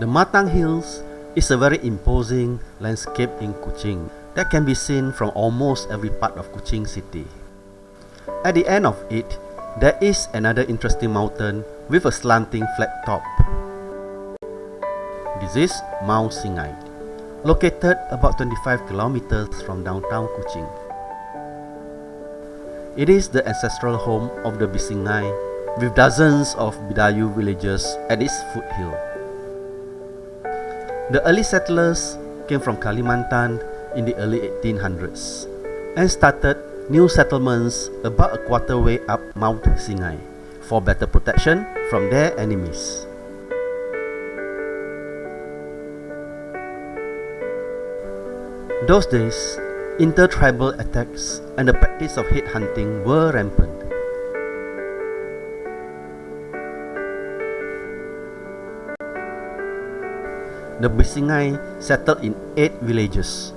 The Matang Hills is a very imposing landscape in Kuching that can be seen from almost every part of Kuching city. At the end of it, there is another interesting mountain with a slanting flat top. This is Mount Singai, located about 25 kilometers from downtown Kuching. It is the ancestral home of the Singai, with dozens of Bidayu villages at its foothill. The early settlers came from Kalimantan in the early 1800s and started new settlements about a quarter way up Mount Singai for better protection from their enemies. Those days, inter-tribal attacks and the practice of head hunting were rampant. The Singai settled in 8 villages: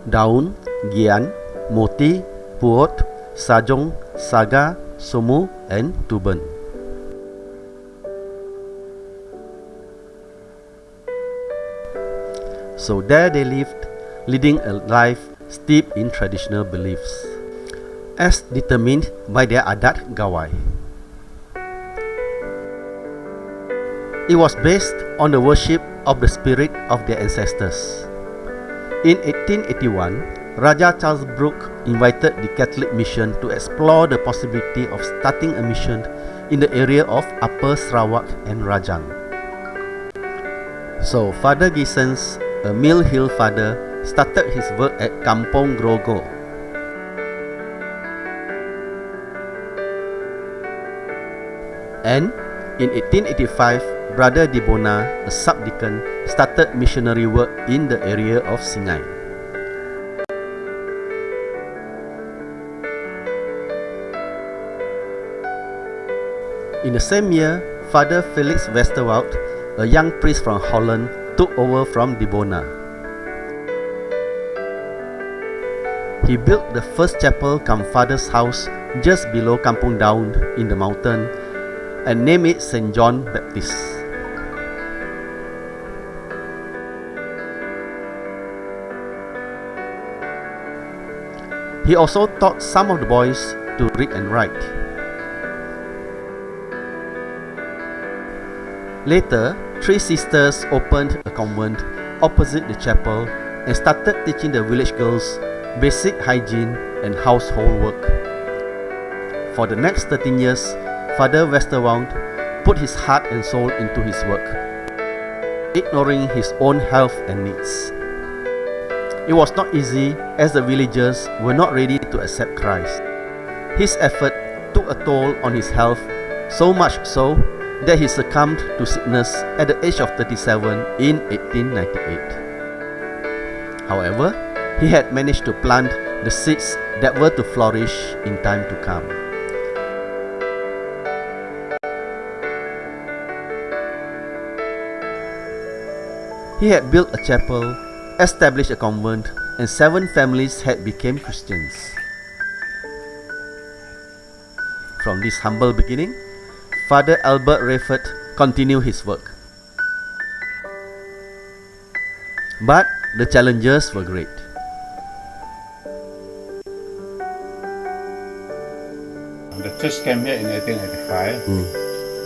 Daun, Gian, Moti, Puot, Sajong, Saga, Somu, and Tuban. So there they lived, leading a life steeped in traditional beliefs, as determined by their adat gawai. It was based on the worship of the spirit of their ancestors. In 1881, Raja Charles Brooke invited the Catholic mission to explore the possibility of starting a mission in the area of Upper Sarawak and Rajang. So Father Gisens, a Mill Hill father, started his work at Kampong Grogo. And in 1885, Brother Dibona, a subdeacon, started missionary work in the area of Singai. In the same year, Father Felix Westerwoudt, a young priest from Holland, took over from Dibona. He built the first chapel cum father's house just below Kampung Daun in the mountain and named it St. John Baptist. He also taught some of the boys to read and write. Later, 3 sisters opened a convent opposite the chapel and started teaching the village girls basic hygiene and household work. For the next 13 years, Father Westerwoudt put his heart and soul into his work, ignoring his own health and needs. It was not easy, as the villagers were not ready to accept Christ. His effort took a toll on his health, so much so that he succumbed to sickness at the age of 37 in 1898. However, he had managed to plant the seeds that were to flourish in time to come. He had built a chapel, established a convent, and 7 families had become Christians. From this humble beginning, Father Albert Rayford continued his work. But the challenges were great. The church came here in 1885.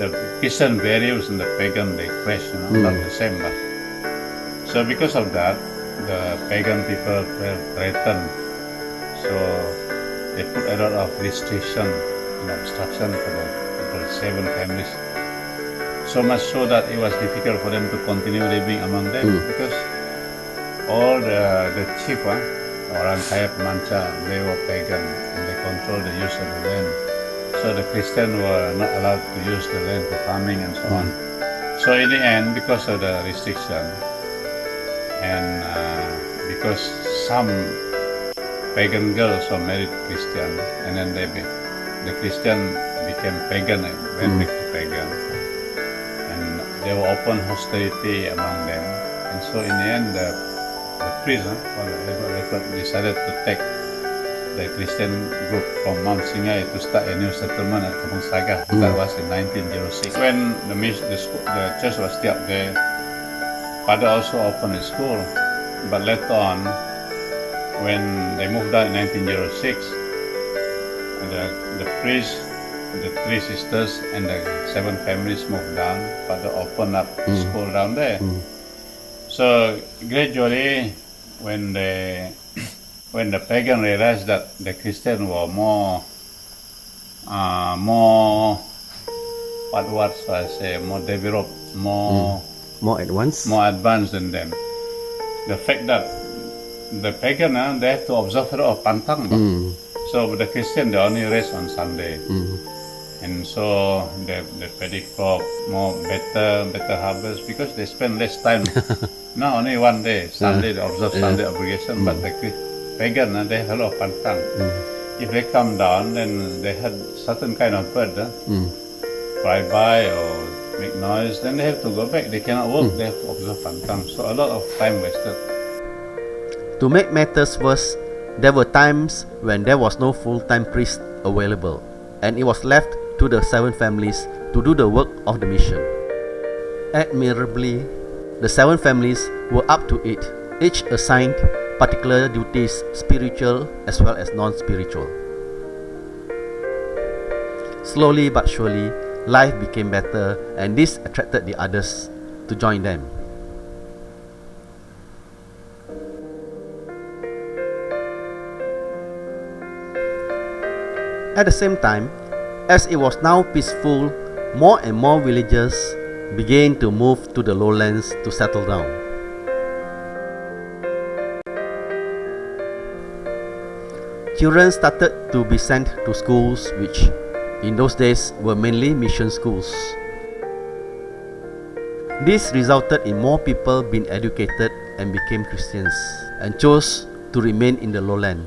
The Christian values and the pagan, they clash, not the same. But so because of that, the pagan people were threatened. So they put a lot of restriction and obstruction for the 7 families. So much so that it was difficult for them to continue living among them because all the chief, orang kaya pemanca, they were pagan and they controlled the use of the land. So the Christians were not allowed to use the land for farming and so on. So in the end, because of the restriction, and because some pagan girls were married Christian, and then the Christian became pagan and went back to pagan, and there were open hostility among them. And so in the end, the priest, decided to take the Christian group from Mount Singai to start a new settlement at Kampung Saga. That was in 1906. When the church was still up there, Father also opened a school, but later on, when they moved out in 1906, the priest, the 3 sisters, and the 7 families moved down. Father opened up a school down there. So gradually, when the pagan realized that the Christian were more what should I say, more developed, More advanced. more advanced than them. The fact that the pagan, they have to observe the law of pantang. So the Christian, they only rest on Sunday. And so the paddy crop more better harvest because they spend less time. No, only one day, Sunday, they observe Sunday obligation, but the pagan, they have a lot of pantang. If they come down, then they had certain kind of bird, fly by or make noise, then they have to go back. They cannot work, they have to observe pantang. So a lot of time wasted. To make matters worse, there were times when there was no full-time priest available, and it was left to the 7 families to do the work of the mission. Admirably, the 7 families were up to it, each assigned particular duties, spiritual as well as non-spiritual. Slowly but surely, life became better, and this attracted the others to join them. At the same time, as it was now peaceful, more and more villagers began to move to the lowlands to settle down. Children started to be sent to schools which, in those days, were mainly mission schools. This resulted in more people being educated and became Christians and chose to remain in the lowland.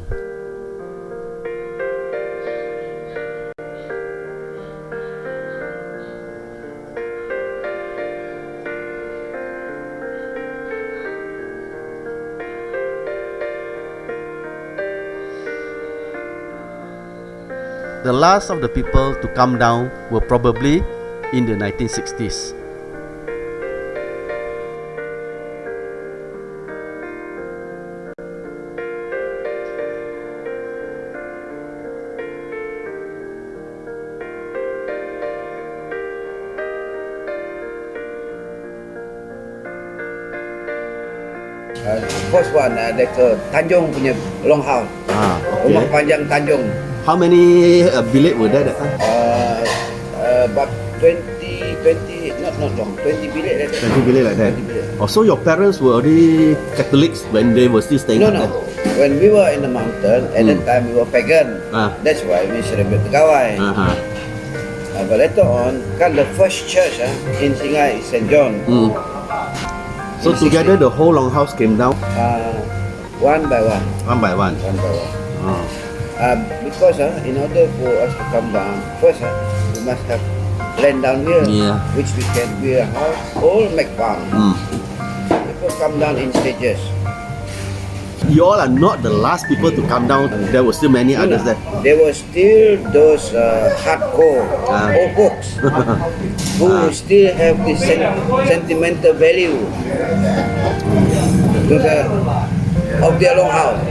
The last of the people to come down were probably in the 1960s. First one, they ke Tanjung punya longhouse. Rumah panjang Tanjung. How many bilik were there that time? About 20, not long, 20 bilik like that. 20 bilik like that. 20 bilik. Oh, so your parents were already Catholics when they were still staying No. there? When we were in the mountain, at that time we were pagan. That's why we celebrate Tegawai. But later on, kan the first church in Singai is St. John. So together the whole longhouse came down? One by one. One by one? One by one. Because in order for us to come down, first we must have land down here, which we can build a house, all make farm. People come down in stages. You all are not the last people to come down. There were still many others there. There were still those hardcore old folks who still have this sentimental value to of their long house.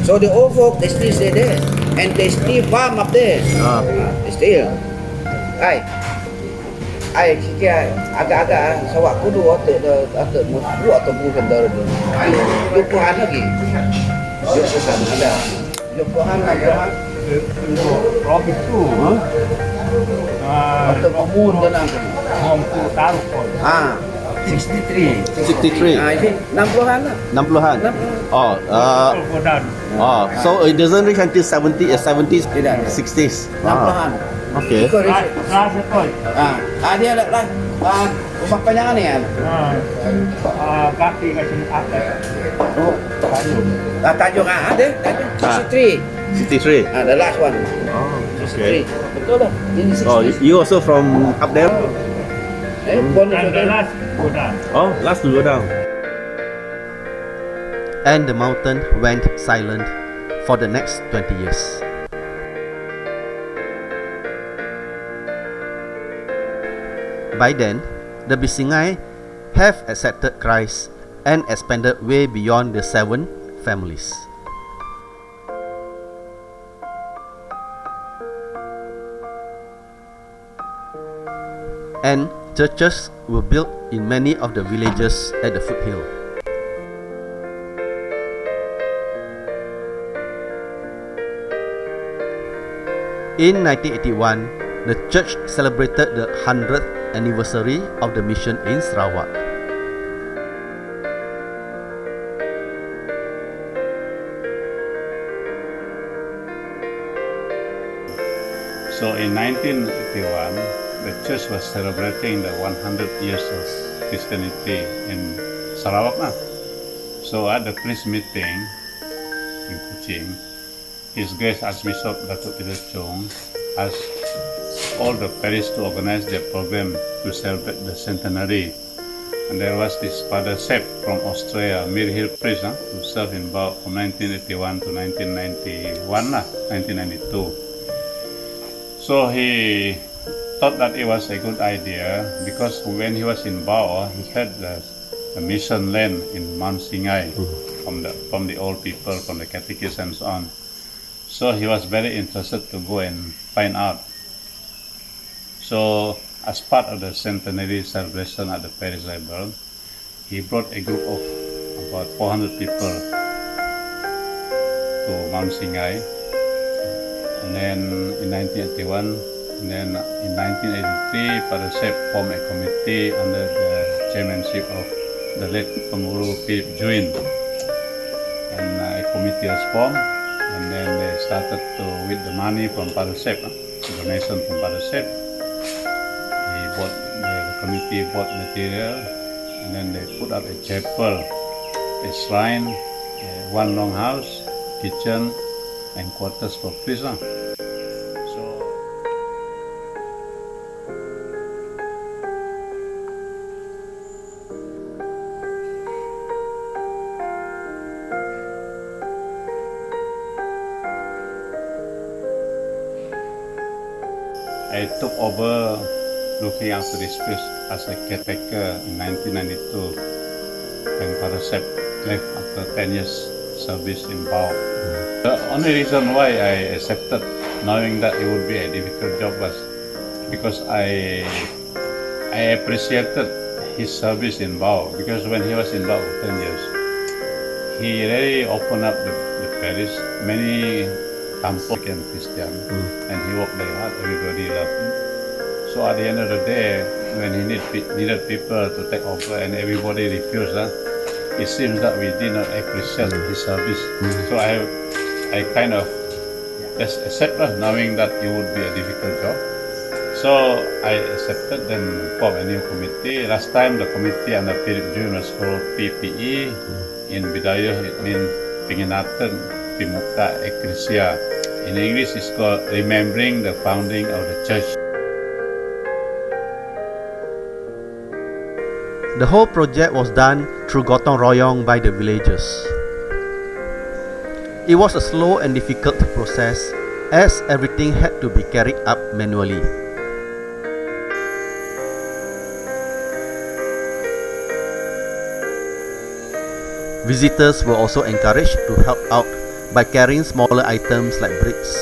So the old folk, they still stay there, and they still farm up there. They still. Ai kira agak-agak Sarawak kudu atau musuh atau bukan dari tu. Yukuhan lagi. Yukuhan ada. Yukuhan. Robin tu. Atau pemun dan apa? Mampu taruh pun. 63. 63? Ini 60-an lah. 60-an? So it doesn't reach until 70s, Tidak. 60s? 60-an. Okay. Rasa pun. Dia ada rumah panjangan ni kan? Kaki kat sini atas. Oh, Tanjung ada. Tanjung 63. 63? The last one. Okay. 63. Betul lah. Ini 63. Oh, you also from up there? And the last go down. Oh, last to go down. And the mountain went silent for the next 20 years. By then, the Singai have accepted Christ and expanded way beyond the 7 families. And churches were built in many of the villages at the foothill. In 1981, the church celebrated the 100th anniversary of the mission in Sarawak. So in 1981, the church was celebrating the 100 years of Christianity in Sarawak. So at the priest meeting in Kuching, His Grace Archbishop Datuk Peter Chung asked all the parish to organize their program to celebrate the centenary. And there was this Father Sepp from Australia, Mary Hill priest, who served in Bau from 1981 to 1992. So he thought that it was a good idea because when he was in Bau, he had the mission land in Mount Singai from the old people, from the catechists and so on. So he was very interested to go and find out. So as part of the centenary celebration at the parish level, he brought a group of about 400 people to Mount Singai. And then in 1981, and then in 1983, Father Sepp formed a committee under the chairmanship of the late Penguru Philip Juin. And a committee was formed. And then they started to, with the money from Father Sepp, the donation from Father Sepp, the committee bought material, and then they put up a chapel, a shrine, one long house, kitchen, and quarters for priests. I took over looking after this place as a caretaker in 1992 when Father Sepp left after 10 years service in Bau. The only reason why I accepted, knowing that it would be a difficult job, was because I appreciated his service in Bau, because when he was in Bau for 10 years, he really opened up the parish. Many Kampung became Christian, and he worked very hard. Everybody loved him. So at the end of the day, when he needed people to take over and everybody refused, it seems that we did not appreciate his service. So I kind of just accepted, knowing that it would be a difficult job. So I accepted, then formed a new committee. Last time the committee under Philip June was called PPE. In Bidayuh it means Pengingatan Pemuka Ecclesia. In English it's called Remembering the Founding of the Church. The whole project was done through gotong royong by the villagers. It was a slow and difficult process as everything had to be carried up manually. Visitors were also encouraged to help out by carrying smaller items like bricks.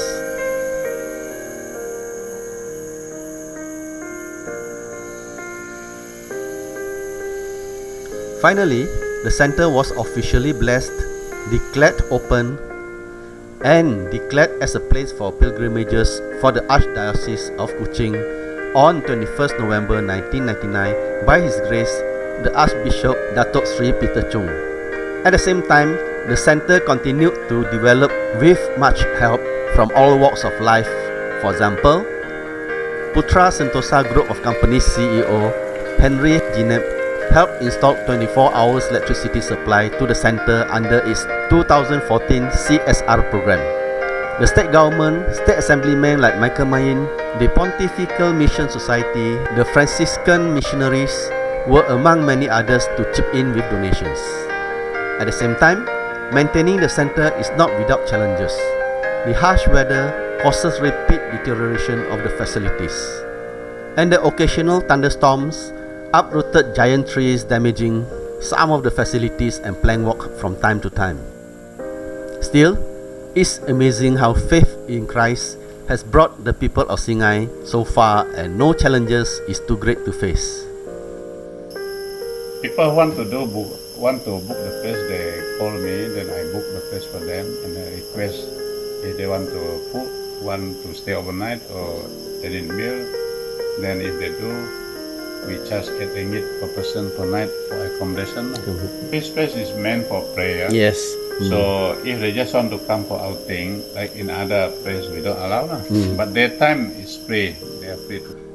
Finally, the center was officially blessed, declared open, and declared as a place for pilgrimages for the Archdiocese of Kuching on 21st November 1999 by His Grace the Archbishop Datuk Sri Peter Chung. At the same time, the center continued to develop with much help from all walks of life. For example, Putra Sentosa Group of Companies CEO Henry Gineb helped install 24 hours electricity supply to the center under its 2014 CSR program. The state government, state assemblymen like Michael Mayin, the Pontifical Mission Society, the Franciscan missionaries were among many others to chip in with donations. At the same time, maintaining the center is not without challenges. The harsh weather causes rapid deterioration of the facilities, and the occasional thunderstorms uprooted giant trees, damaging some of the facilities and plank walk from time to time. Still, it's amazing how faith in Christ has brought the people of Singai so far, and no challenges is too great to face. People want to book the place, they call me, then I book the place for them, and I request if they want to stay overnight or they need meal. Then if they do, we charge 8 ringgit per person per night for accommodation. This place is meant for prayer. Yes. So if they just want to come for outing, like in other places, we don't allow them. But their time is free. They are free to.